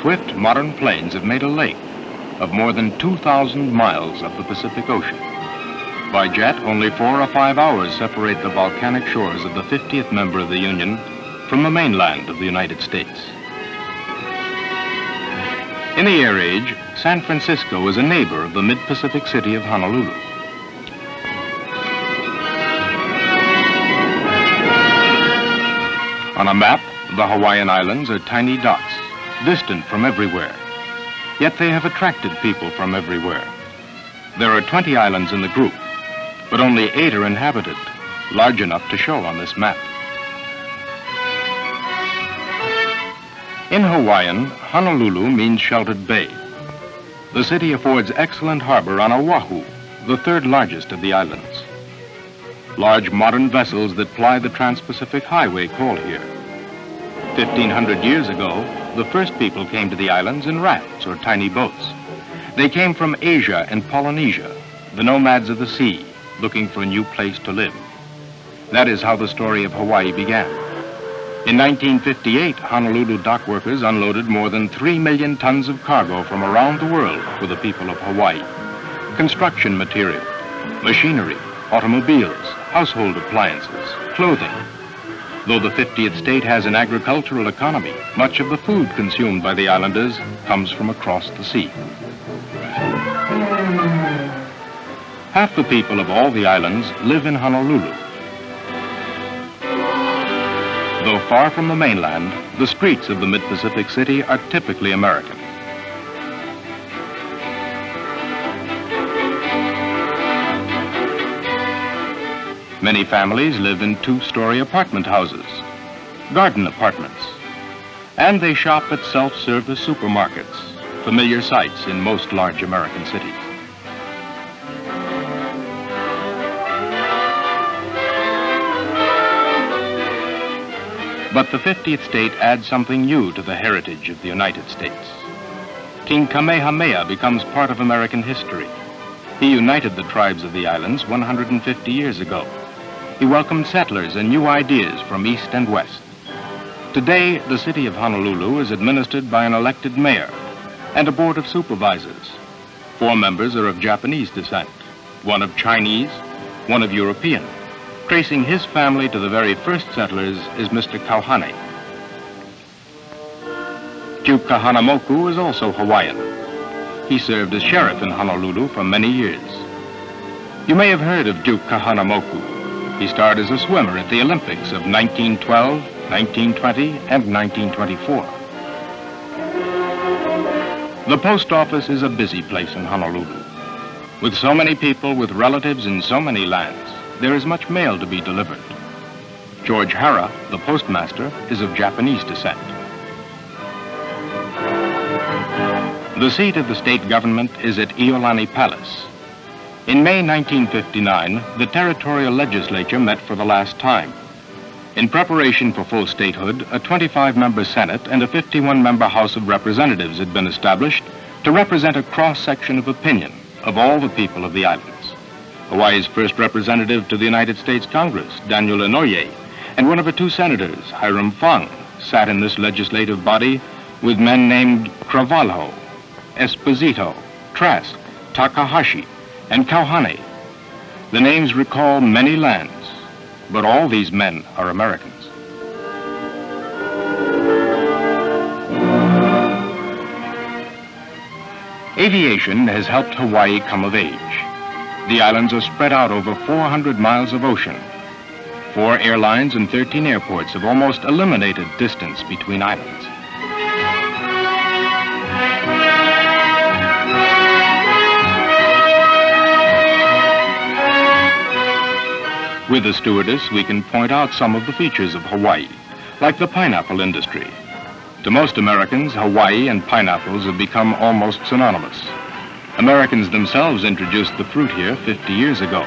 swift, modern planes have made a lake of more than 2,000 miles of the Pacific Ocean. By jet, only 4 or 5 hours separate the volcanic shores of the 50th member of the Union from the mainland of the United States. In the Air Age, San Francisco is a neighbor of the mid-Pacific city of Honolulu. On a map, the Hawaiian Islands are tiny dots, distant from everywhere. Yet they have attracted people from everywhere. There are 20 islands in the group, but only 8 are inhabited, large enough to show on this map. In Hawaiian, Honolulu means sheltered bay. The city affords excellent harbor on Oahu, the 3rd largest of the islands. Large modern vessels that ply the Trans-Pacific Highway call here. 1,500 years ago, the first people came to the islands in rafts or tiny boats. They came from Asia and Polynesia, the nomads of the sea, looking for a new place to live. That is how the story of Hawaii began. In 1958, Honolulu dock workers unloaded more than 3 million tons of cargo from around the world for the people of Hawaii. Construction material, machinery, automobiles, household appliances, clothing. Though the 50th state has an agricultural economy, much of the food consumed by the islanders comes from across the sea. Half the people of all the islands live in Honolulu. Though far from the mainland, the streets of the mid-Pacific city are typically American. Many families live in 2-story apartment houses, garden apartments, and they shop at self-service supermarkets, familiar sights in most large American cities. But the 50th state adds something new to the heritage of the United States. King Kamehameha becomes part of American history. He united the tribes of the islands 150 years ago. He welcomed settlers and new ideas from east and west. Today, the city of Honolulu is administered by an elected mayor and a board of supervisors. 4 members are of Japanese descent, 1 of Chinese, 1 of European. Tracing his family to the very first settlers is Mr. Kauhane. Duke Kahanamoku is also Hawaiian. He served as sheriff in Honolulu for many years. You may have heard of Duke Kahanamoku. He starred as a swimmer at the Olympics of 1912, 1920, and 1924. The post office is a busy place in Honolulu. With so many people with relatives in so many lands, there is much mail to be delivered. George Hara, the postmaster, is of Japanese descent. The seat of the state government is at Iolani Palace. In May 1959, the territorial legislature met for the last time. In preparation for full statehood, a 25-member Senate and a 51-member House of Representatives had been established to represent a cross-section of opinion of all the people of the islands. Hawaii's first representative to the United States Congress, Daniel Inouye, and one of her 2 senators, Hiram Fung, sat in this legislative body with men named Cravalho, Esposito, Trask, Takahashi, and Kauhane. The names recall many lands, but all these men are Americans. Aviation has helped Hawaii come of age. The islands are spread out over 400 miles of ocean. 4 airlines and 13 airports have almost eliminated distance between islands. With the stewardess, we can point out some of the features of Hawaii, like the pineapple industry. To most Americans, Hawaii and pineapples have become almost synonymous. Americans themselves introduced the fruit here 50 years ago.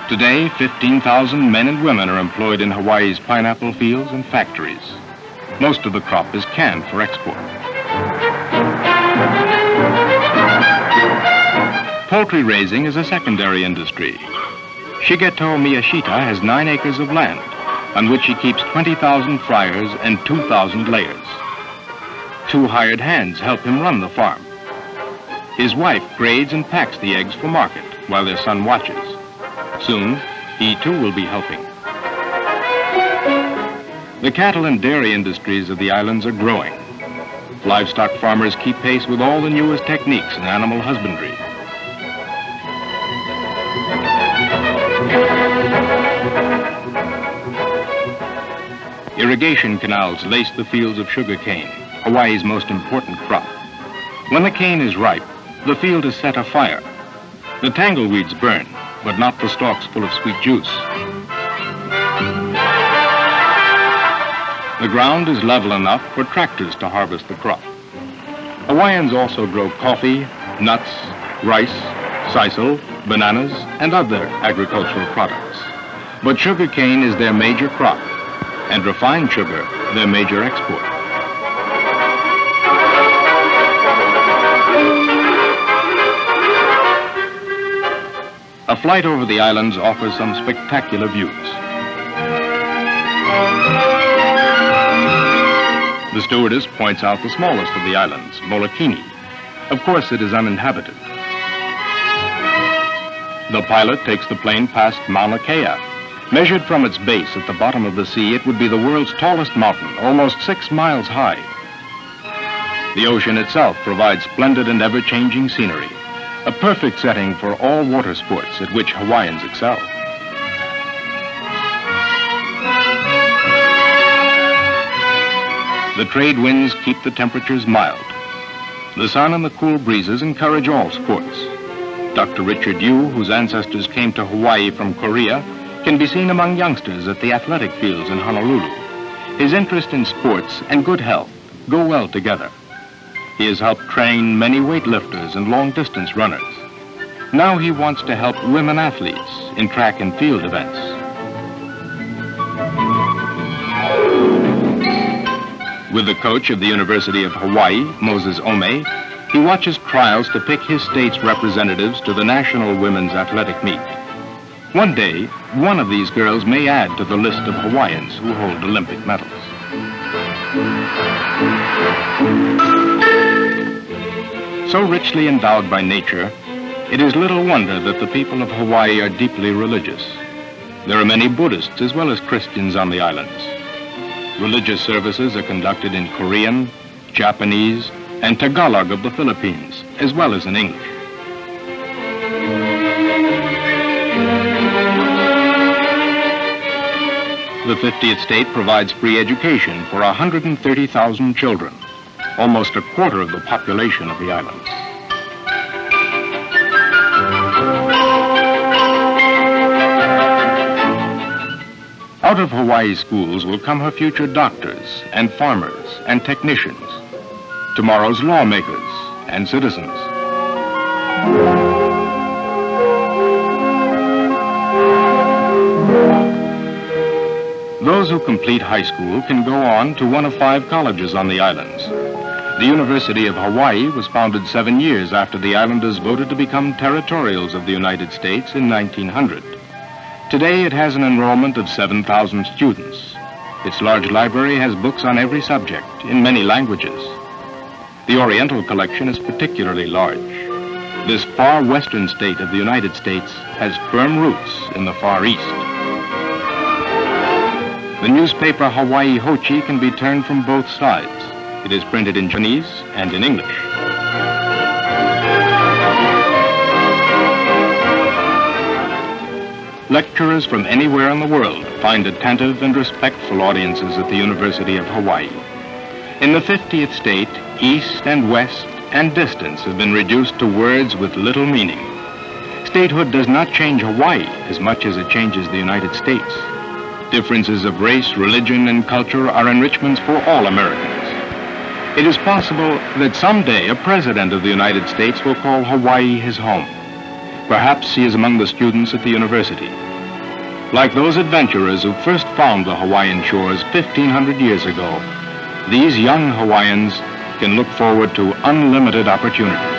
Today, 15,000 men and women are employed in Hawaii's pineapple fields and factories. Most of the crop is canned for export. Poultry raising is a secondary industry. Shigeto Miyashita has 9 acres of land on which he keeps 20,000 fryers and 2,000 layers. 2 hired hands help him run the farm. His wife grades and packs the eggs for market while their son watches. Soon, he too will be helping. The cattle and dairy industries of the islands are growing. Livestock farmers keep pace with all the newest techniques in animal husbandry. Irrigation canals lace the fields of sugarcane, Hawaii's most important crop. When the cane is ripe, the field is set afire. The tangleweeds burn, but not the stalks full of sweet juice. The ground is level enough for tractors to harvest the crop. Hawaiians also grow coffee, nuts, rice, sisal, bananas, and other agricultural products. But sugarcane is their major crop, and refined sugar their major export. A flight over the islands offers some spectacular views. The stewardess points out the smallest of the islands, Molokini. Of course, it is uninhabited. The pilot takes the plane past Mauna Kea. Measured from its base at the bottom of the sea, it would be the world's tallest mountain, almost 6 miles high. The ocean itself provides splendid and ever-changing scenery, a perfect setting for all water sports at which Hawaiians excel. The trade winds keep the temperatures mild. The sun and the cool breezes encourage all sports. Dr. Richard Yu, whose ancestors came to Hawaii from Korea, can be seen among youngsters at the athletic fields in Honolulu. His interest in sports and good health go well together. He has helped train many weightlifters and long-distance runners. Now he wants to help women athletes in track and field events. With the coach of the University of Hawaii, Moses Ome, he watches trials to pick his state's representatives to the National Women's Athletic Meet. One day, one of these girls may add to the list of Hawaiians who hold Olympic medals. So richly endowed by nature, it is little wonder that the people of Hawaii are deeply religious. There are many Buddhists as well as Christians on the islands. Religious services are conducted in Korean, Japanese, and Tagalog of the Philippines, as well as in English. The 50th state provides free education for 130,000 children, almost a quarter of the population of the islands. Out of Hawaii's schools will come her future doctors and farmers and technicians, tomorrow's lawmakers and citizens. Those who complete high school can go on to one of 5 colleges on the islands. The University of Hawaii was founded 7 years after the islanders voted to become territorials of the United States in 1900. Today it has an enrollment of 7,000 students. Its large library has books on every subject in many languages. The Oriental collection is particularly large. This far western state of the United States has firm roots in the Far East. The newspaper Hawaii Hochi can be turned from both sides. It is printed in Chinese and in English. Lecturers from anywhere in the world find attentive and respectful audiences at the University of Hawaii. In the 50th state, east and west and distance have been reduced to words with little meaning. Statehood does not change Hawaii as much as it changes the United States. Differences of race, religion, and culture are enrichments for all Americans. It is possible that someday a president of the United States will call Hawaii his home. Perhaps he is among the students at the university. Like those adventurers who first found the Hawaiian shores 1,500 years ago, these young Hawaiians can look forward to unlimited opportunities.